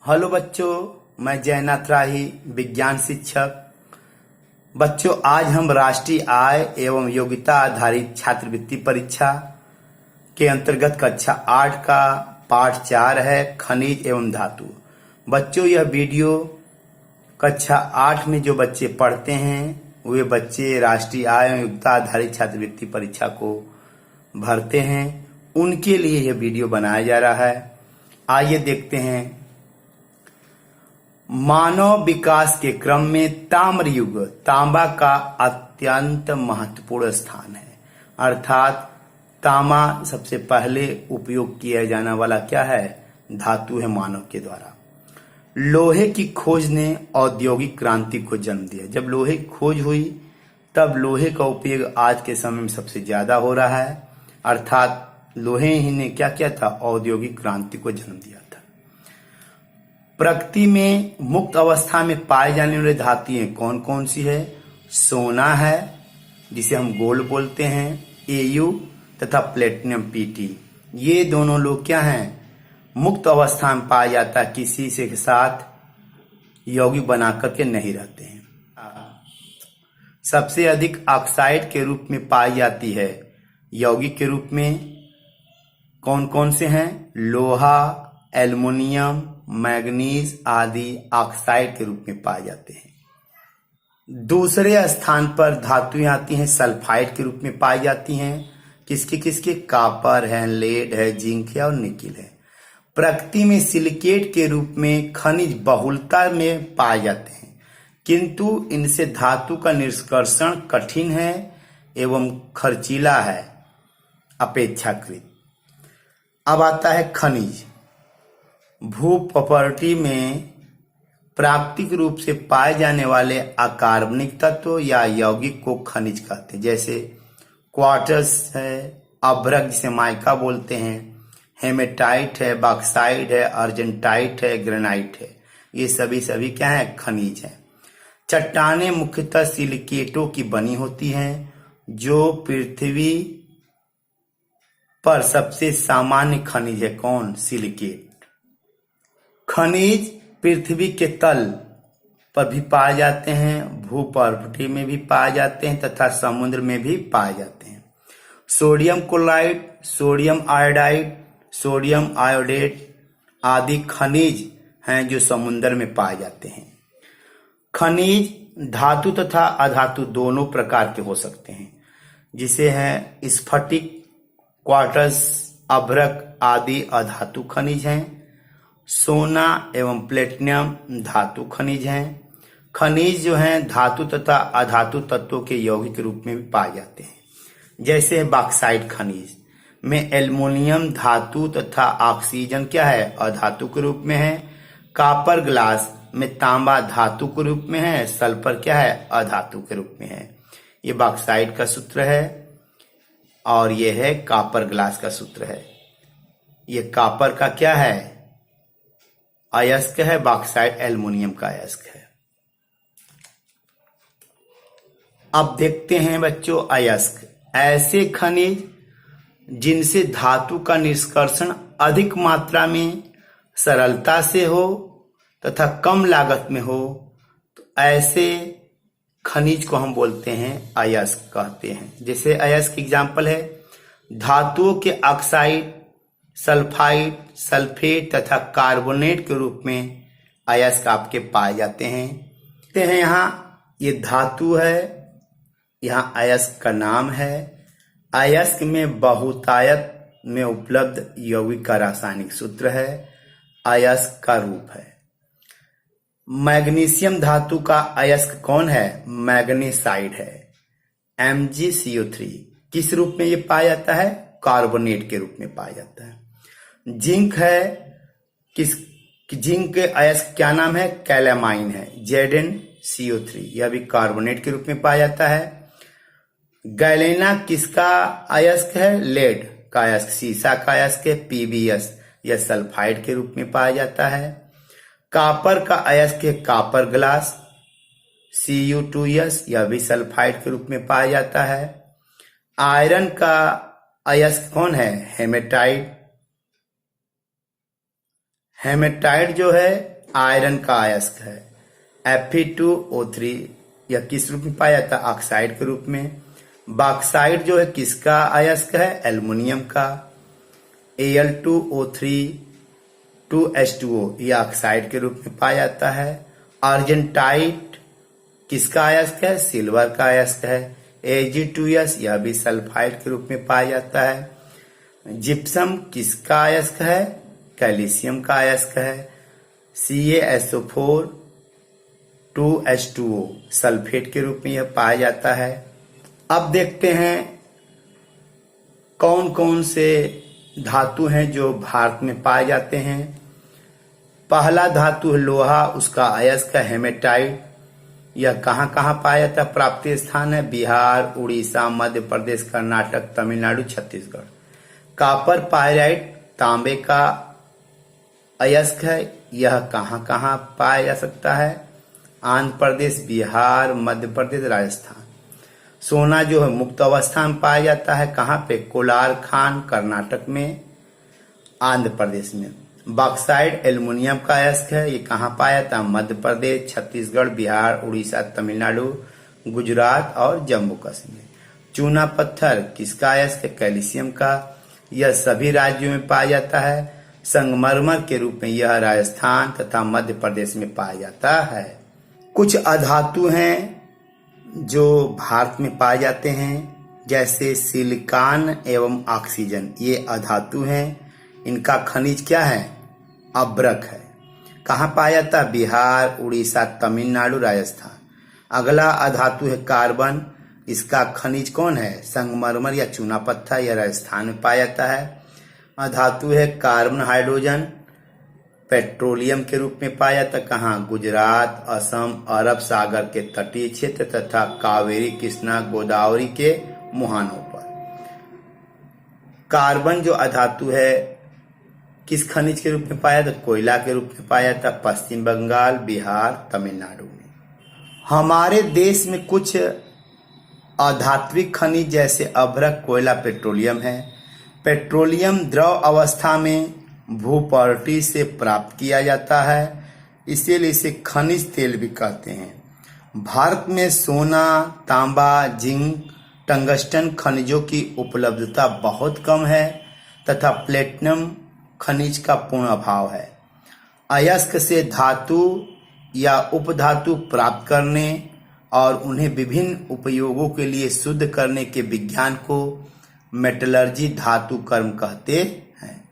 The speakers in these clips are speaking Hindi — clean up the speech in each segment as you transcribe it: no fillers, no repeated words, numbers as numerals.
हेलो बच्चों, मैं जयनाथ राही, विज्ञान शिक्षक। बच्चों, आज हम राष्ट्रीय आय एवं योग्यता आधारित छात्रवृत्ति परीक्षा के अंतर्गत कक्षा 8 का पाठ 4 है खनिज एवं धातु। बच्चों, यह वीडियो कक्षा 8 में जो बच्चे पढ़ते हैं वे बच्चे राष्ट्रीय आय एवं योग्यता आधारित छात्रवृत्ति परीक्षा को भरते हैं, उनके लिए यह वीडियो बनाया जा रहा है। आइए देखते हैं। मानव विकास के क्रम में ताम्र युग तांबा का अत्यंत महत्वपूर्ण स्थान है। अर्थात तांबा सबसे पहले उपयोग किया जाने वाला क्या है, धातु है मानव के द्वारा। लोहे की खोज ने औद्योगिक क्रांति को जन्म दिया। जब लोहे की खोज हुई तब लोहे का उपयोग आज के समय में सबसे ज्यादा हो रहा है। अर्थात लोहे ही ने क्या किया था, औद्योगिक क्रांति को जन्म दिया था। प्रकृति में मुक्त अवस्था में पाए जाने वाली धातुएं कौन कौन सी है? सोना है, जिसे हम गोल्ड बोलते हैं, Au तथा प्लेटिनम Pt। ये दोनों लोग क्या हैं, मुक्त अवस्था में पाया जाता है, किसी से के साथ यौगिक बना करके नहीं रहते हैं। सबसे अधिक ऑक्साइड के रूप में पाई जाती है। यौगिक के रूप में कौन कौन से हैं? लोहा, एल्युमिनियम, मैग्नीज आदि ऑक्साइड के रूप में पाए जाते हैं। दूसरे स्थान पर धातुएं आती हैं, सल्फाइड के रूप में पाई जाती हैं। किसके किसके? कापर है, लेड है, जिंक है और निकिल है। प्रकृति में सिलिकेट के रूप में खनिज बहुलता में पाए जाते हैं, किंतु इनसे धातु का निष्कर्षण कठिन है एवं खर्चीला है अपेक्षाकृत। अब आता है खनिज। भू प्रॉपर्टी में प्राकृतिक रूप से पाए जाने वाले अकार्बनिक तत्व या यौगिक को खनिज कहते हैं। जैसे क्वार्ट्ज है, अभ्रक जिसे माइका बोलते हैं, हेमेटाइट है, बॉक्साइट है, अर्जेंटाइट है, ग्रेनाइट है। ये सभी क्या है? खनिज है। चट्टानें मुख्यतः सिलिकेटों की बनी होती हैं, जो पृथ्वी पर सबसे सामान्य खनिज है। कौन? सिलिकेट। खनिज पृथ्वी के तल पर भी पाए जाते हैं, भूपर्वतीय में भी पाए जाते हैं तथा समुद्र में भी पाए जाते हैं। Sodium chloride, sodium iodide, sodium iodate आदि खनिज हैं जो समुद्र में पाए जाते हैं। खनिज धातु तथा अधातु दोनों प्रकार के हो सकते हैं, जिसे हैं स्फटिक, क्वार्ट्ज, अभ्रक आदि अधातु खनिज हैं। सोना एवं प्लेटिनम धातु खनिज हैं। खनिज जो हैं धातु तथा अधातु तत्वों के यौगिक रूप में भी पाए जाते हैं। जैसे बॉक्साइट खनिज में एल्युमिनियम धातु तथा ऑक्सीजन क्या है, अधातु के रूप में है। कॉपर ग्लास में तांबा धातु के रूप में है, सल्फर क्या है, अधातु के रूप में है। ये बॉक्साइट का सूत्र है और ये है कॉपर ग्लास का सूत्र है। ये कॉपर का क्या है, अयस्क है, बॉक्साइट एल्युमिनियम का अयस्क है। अब देखते हैं बच्चों अयस्क, ऐसे खनिज जिनसे धातु का निष्कर्षण अधिक मात्रा में सरलता से हो तथा कम लागत में हो, तो ऐसे खनिज को हम बोलते हैं अयस्क कहते हैं। जैसे अयस्क एग्जाम्पल है धातुओं के ऑक्साइड, सल्फाइड, सल्फेट तथा कार्बोनेट के रूप में अयस्क आपके पाए जाते हैं। देखते हैं यहाँ ये धातु है, यहाँ अयस्क का नाम है। अयस्क में बहुतायत में उपलब्ध यौगिक का रासायनिक सूत्र है, अयस्क का रूप है। मैग्नीशियम धातु का अयस्क कौन है? मैग्नेसाइड है, MgCO3। किस रूप में ये पाया जाता है? कार्बोनेट के रूप में पाया जाता है। जिंक है, जिंक के अयस्क क्या नाम है? कैलामाइन है, ZnCO3। यह भी कार्बोनेट के रूप में पाया जाता है। गैलेना किसका अयस्क है? लेड का अयस्क, सीसा का अयस्क है, PbS। यह सल्फाइड के रूप में पाया जाता है। कॉपर का अयस्क है कॉपर ग्लास, Cu2S। यह भी सल्फाइड के रूप में पाया जाता है। आयरन का अयस्क कौन है? हेमेटाइड। हेमेटाइड जो है आयरन का अयस्क है। Fe2O3 यह किस रूप में पाया जाता है? ऑक्साइड के रूप में। बॉक्साइट जो है किसका अयस्क है? एल्युमिनियम का। Al2O3 2H2O यह ऑक्साइड के रूप में पाया जाता है। अर्जेंटाइट किसका अयस्क है? सिल्वर का अयस्क है। Ag2S यह भी सल्फाइड के रूप में पाया जाता है। जिप्सम किसका अयस्क है? कैल्शियम का अयस्क है। CaSO4 2H2O सल्फेट के रूप में यह पाया जाता है। अब देखते हैं कौन कौन से धातु हैं जो भारत में पाए जाते हैं। पहला धातु है लोहा, उसका अयस्क है हेमेटाइट। यह कहाँ कहाँ पाया जाता है? प्राप्तीय स्थान है बिहार, उड़ीसा, मध्य प्रदेश, कर्नाटक, तमिलनाडु, छत्तीसगढ़। कॉपर पायराइट तांबे का अयस्क है। यह कहाँ कहाँ पाया जा सकता है? आंध्र प्रदेश, बिहार, मध्य प्रदेश, राजस्थान। सोना जो है मुक्त अवस्था में पाया जाता है। कहाँ पे? कोलार खान, कर्नाटक में, आंध्र प्रदेश में। बॉक्साइट एल्युमिनियम का अयस्क है। ये कहाँ पाया जाता है? मध्य प्रदेश, छत्तीसगढ़, बिहार, उड़ीसा, तमिलनाडु, गुजरात और जम्मू कश्मीर। चूना पत्थर किसका अयस्क है? कैल्शियम का। यह सभी राज्यों में पाया जाता है। संगमरमर के रूप में यह राजस्थान तथा मध्य प्रदेश में पाया जाता है। कुछ अधातु हैं जो भारत में पाए जाते हैं, जैसे सिलिकॉन एवं ऑक्सीजन। ये अधातु हैं। इनका खनिज क्या है? अब्रक है। कहाँ पाया जाता है? बिहार, उड़ीसा, तमिलनाडु, राजस्थान। अगला अधातु है कार्बन। इसका खनिज कौन है? संगमरमर या चूना पत्थर। यह राजस्थान में पाया जाता है। अधातु है कार्बन हाइड्रोजन, पेट्रोलियम के रूप में पाया जाता है। कहाँ? गुजरात, असम, अरब सागर के तटीय क्षेत्र तथा कावेरी, कृष्णा, गोदावरी के मुहानों पर। कार्बन जो अधातु है किस खनिज के रूप में पाया जाता? कोयला के रूप में पाया जाता। पश्चिम बंगाल, बिहार, तमिलनाडु में। हमारे देश में कुछ अधात्विक खनिज जैसे अभ्रक, कोयला, पेट्रोलियम है। पेट्रोलियम द्रव अवस्था में भूपर्टी से प्राप्त किया जाता है, इसीलिए इसे खनिज तेल भी कहते हैं। भारत में सोना, तांबा, जिंक, टंगस्टन खनिजों की उपलब्धता बहुत कम है तथा प्लेटिनम खनिज का पूर्ण अभाव है। अयस्क से धातु या उपधातु प्राप्त करने और उन्हें विभिन्न उपयोगों के लिए शुद्ध करने के विज्ञान को मेटलर्जी धातु कर्म कहते हैं।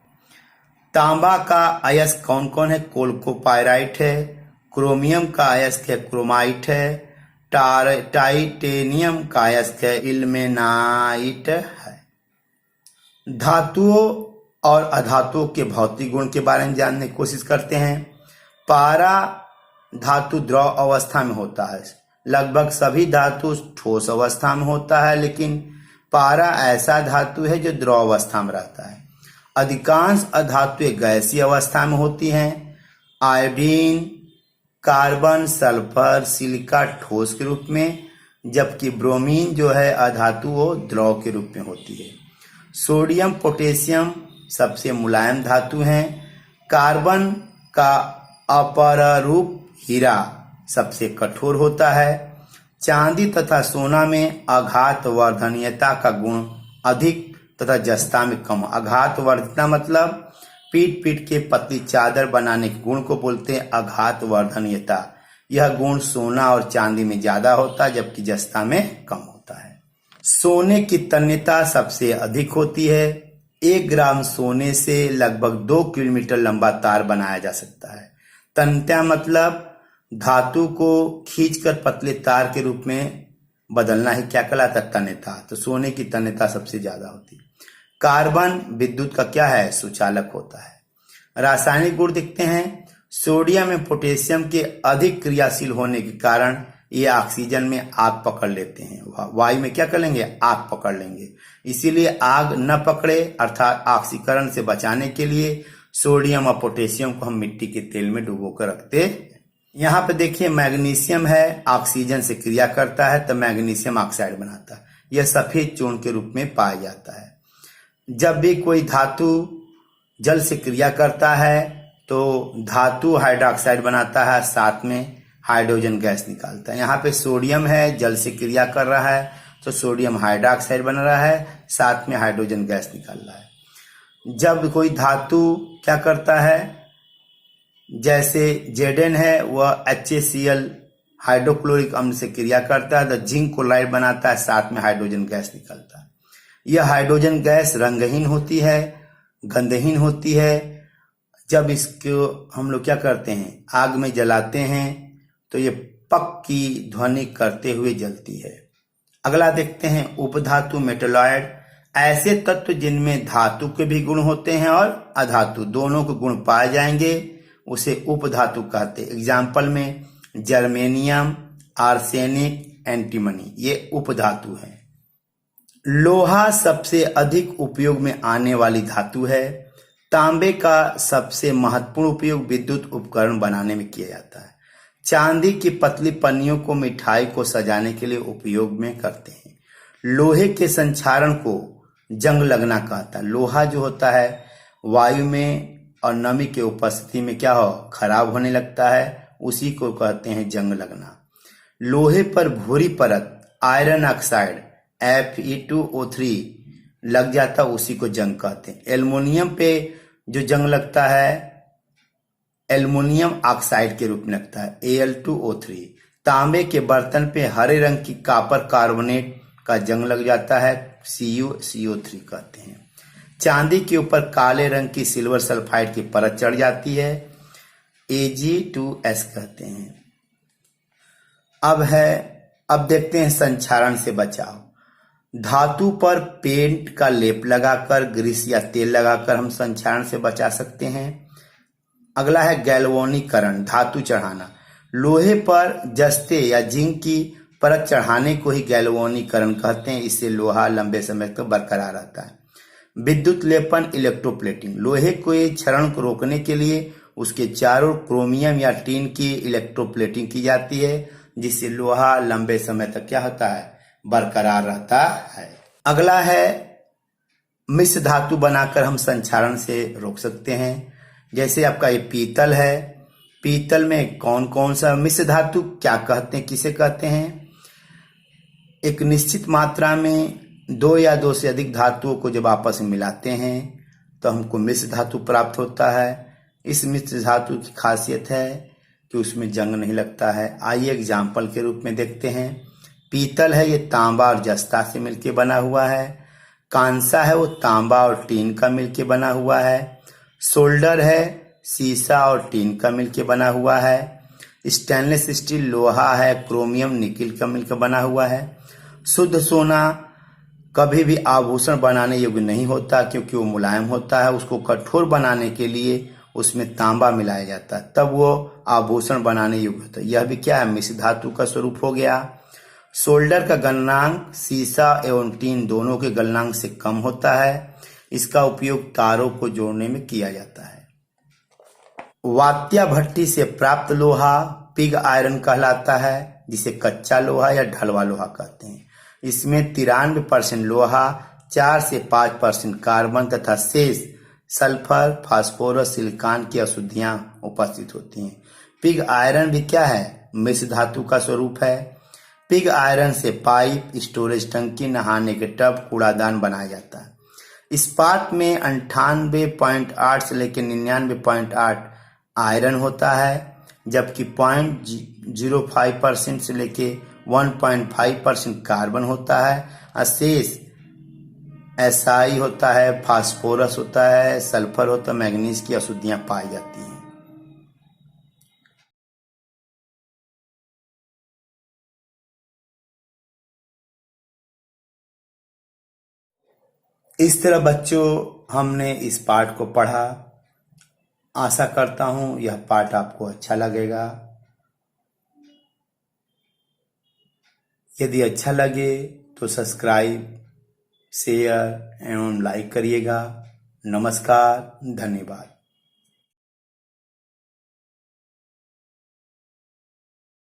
तांबा का अयस्क कौन कौन है? कोल्कोपाइराइट है। क्रोमियम का अयस्क है क्रोमाइट है। टाइटेनियम का अयस्क है इल्मेनाइट है। धातुओं और अधातुओं के भौतिक गुण के बारे में जानने की कोशिश करते हैं। पारा धातु द्रव अवस्था में होता है। लगभग सभी धातु ठोस अवस्था में होता है, लेकिन पारा ऐसा धातु है जो द्रव अवस्था में रहता है। अधिकांश अधातुएं गैसीय अवस्था में होती हैं। आयोडीन, कार्बन, सल्फर, सिलिका ठोस के रूप में, जबकि ब्रोमीन जो है अधातु वो द्रव के रूप में होती है। सोडियम, पोटेशियम सबसे मुलायम धातु हैं। कार्बन का अपररूप हीरा सबसे कठोर होता है। चांदी तथा सोना में आघातवर्धनीयता का गुण अधिक तथा जस्ता में कम। आघातवर्धनीयता मतलब पीट पीट के पतली चादर बनाने के गुण को बोलते हैं आघातवर्धनीयता। यह गुण सोना और चांदी में ज्यादा होता है, जबकि जस्ता में कम होता है। सोने की तन्यता सबसे अधिक होती है। 1 ग्राम सोने से लगभग 2 किलोमीटर लंबा तार बनाया जा सकता है। तन्यता मतलब धातु को खींचकर पतले तार के रूप में बदलना ही क्या कहलाता है? तन्यता। तो सोने की तन्यता सबसे ज्यादा होती है। कार्बन विद्युत का क्या है? सुचालक होता है। रासायनिक गुण दिखते हैं। सोडियम में पोटेशियम के अधिक क्रियाशील होने के कारण ये ऑक्सीजन में आग पकड़ लेते हैं। वायु में क्या कर लेंगे? आग पकड़ लेंगे। इसीलिए आग न पकड़े अर्थात ऑक्सीकरण से बचाने के लिए सोडियम और पोटेशियम को हम मिट्टी के तेल में डुबो कर रखते हैं। यहाँ पे देखिए मैग्नीशियम है, ऑक्सीजन से क्रिया करता है तो मैग्नीशियम ऑक्साइड बनाता है। यह सफेद चूर्ण के रूप में पाया जाता है। जब भी कोई धातु जल से क्रिया करता है तो तो धातु हाइड्रोक्साइड बनाता है, साथ में हाइड्रोजन गैस निकालता है। यहाँ पे सोडियम है, जल से क्रिया कर रहा है तो सोडियम हाइड्रोक्साइड बन रहा है, साथ में हाइड्रोजन गैस निकाल रहा है। जब कोई धातु क्या करता है, जैसे Zn है वह HACl हाइड्रोक्लोरिक अम्ल से क्रिया करता है तो जिंक क्लोराइड बनाता है, साथ में हाइड्रोजन गैस निकलता है। यह हाइड्रोजन गैस रंगहीन होती है, गंधहीन होती है। जब इसको हम लोग क्या करते हैं, आग में जलाते हैं तो ये पक की ध्वनि करते हुए जलती है। अगला देखते हैं उपधातु मेटलॉयड, ऐसे तत्व जिनमें धातु के भी गुण होते हैं और अधातु दोनों के गुण पाए जाएंगे उसे उपधातु कहते हैं। एग्जाम्पल में जर्मेनियम, आर्सेनिक, एंटीमनी, ये उपधातु है। लोहा सबसे अधिक उपयोग में आने वाली धातु है। तांबे का सबसे महत्वपूर्ण उपयोग विद्युत उपकरण बनाने में किया जाता है। चांदी की पतली पन्नियों को मिठाई को सजाने के लिए उपयोग में करते हैं। लोहे के संक्षारण को जंग लगना कहता है। लोहा जो होता है वायु में और नमी के उपस्थिति में क्या हो, खराब होने लगता है, उसी को कहते हैं जंग लगना। लोहे पर भूरी परत आयरन ऑक्साइड Fe2O3 लग जाता, उसी को जंग कहते हैं। एल्युमिनियम पे जो जंग लगता है एल्युमिनियम ऑक्साइड के रूप में लगता है, Al2O3। तांबे के बर्तन पे हरे रंग की कॉपर कार्बोनेट का जंग लग जाता है, CuCO3 कहते हैं। चांदी के ऊपर काले रंग की सिल्वर सल्फाइड की परत चढ़ जाती है, Ag2S कहते हैं। अब देखते हैं संक्षारण से बचाव। धातु पर पेंट का लेप लगाकर, ग्रीस या तेल लगाकर हम संक्षारण से बचा सकते हैं। अगला है गैल्वेनीकरण, धातु चढ़ाना। लोहे पर जस्ते या जिंक की परत चढ़ाने को ही गैल्वेनीकरण कहते हैं, इससे लोहा लंबे समय तक बरकरार रहता है। विद्युत लेपन, इलेक्ट्रोप्लेटिंग, लोहे के क्षरण को रोकने के लिए उसके चारों क्रोमियम या टीन की इलेक्ट्रोप्लेटिंग की जाती है, जिससे लोहा लंबे समय तक क्या होता है, बरकरार रहता है। अगला है मिश्र धातु बनाकर हम संक्षारण से रोक सकते हैं। जैसे आपका ये पीतल है, पीतल में कौन कौन सा मिश्र धातु क्या कहते हैं, किसे कहते हैं, एक निश्चित मात्रा में दो या दो से अधिक धातुओं को जब आपस में मिलाते हैं तो हमको मिश्र धातु प्राप्त होता है। इस मिश्र धातु की खासियत है कि उसमें जंग नहीं लगता है। आइए एग्जाम्पल के रूप में देखते हैं। पीतल है, ये तांबा और जस्ता से मिलके बना हुआ है। कांसा है, वो तांबा और टीन का मिलके बना हुआ है। सोल्डर है, सीसा और टीन का मिलके बना हुआ है। स्टेनलेस स्टील लोहा है, क्रोमियम निकिल का मिलकर बना हुआ है। शुद्ध सोना कभी भी आभूषण बनाने योग्य नहीं होता क्योंकि वो मुलायम होता है। उसको कठोर बनाने के लिए उसमें तांबा मिलाया जाता है, तब वो आभूषण बनाने योग्य होता है। यह भी क्या है, मिश्र धातु का स्वरूप हो गया। सोल्डर का गलनांक सीसा एवं टीन दोनों के गलनांक से कम होता है। इसका उपयोग तारों को जोड़ने में किया जाता है। वात्या भट्टी से प्राप्त लोहा पिग आयरन कहलाता है, जिसे कच्चा लोहा या ढलवा लोहा कहते हैं। इसमें 93% लोहा, 4 से 5% कार्बन तथा शेष सल्फर, फास्फोरस, सिलिकॉन की अशुद्धियां उपस्थित होती हैं। पिग आयरन भी क्या है, मिश्र धातु का स्वरूप है। पिग आयरन से पाइप, स्टोरेज टंकी, नहाने के टब, कूड़ादान बनाया जाता है। इस्पात में 98.8 से लेकर 99.8 आयरन होता है, जबकि 0.05% से लेके 1.5% कार्बन होता है। अशेष SI होता है, फास्फोरस होता है, सल्फर होता है, मैग्नीज की अशुद्धियां पाई जाती हैं। इस तरह बच्चों हमने इस पाठ को पढ़ा। आशा करता हूं यह पाठ आपको अच्छा लगेगा। यदि अच्छा लगे तो सब्सक्राइब, शेयर एवं लाइक करिएगा। नमस्कार, धन्यवाद।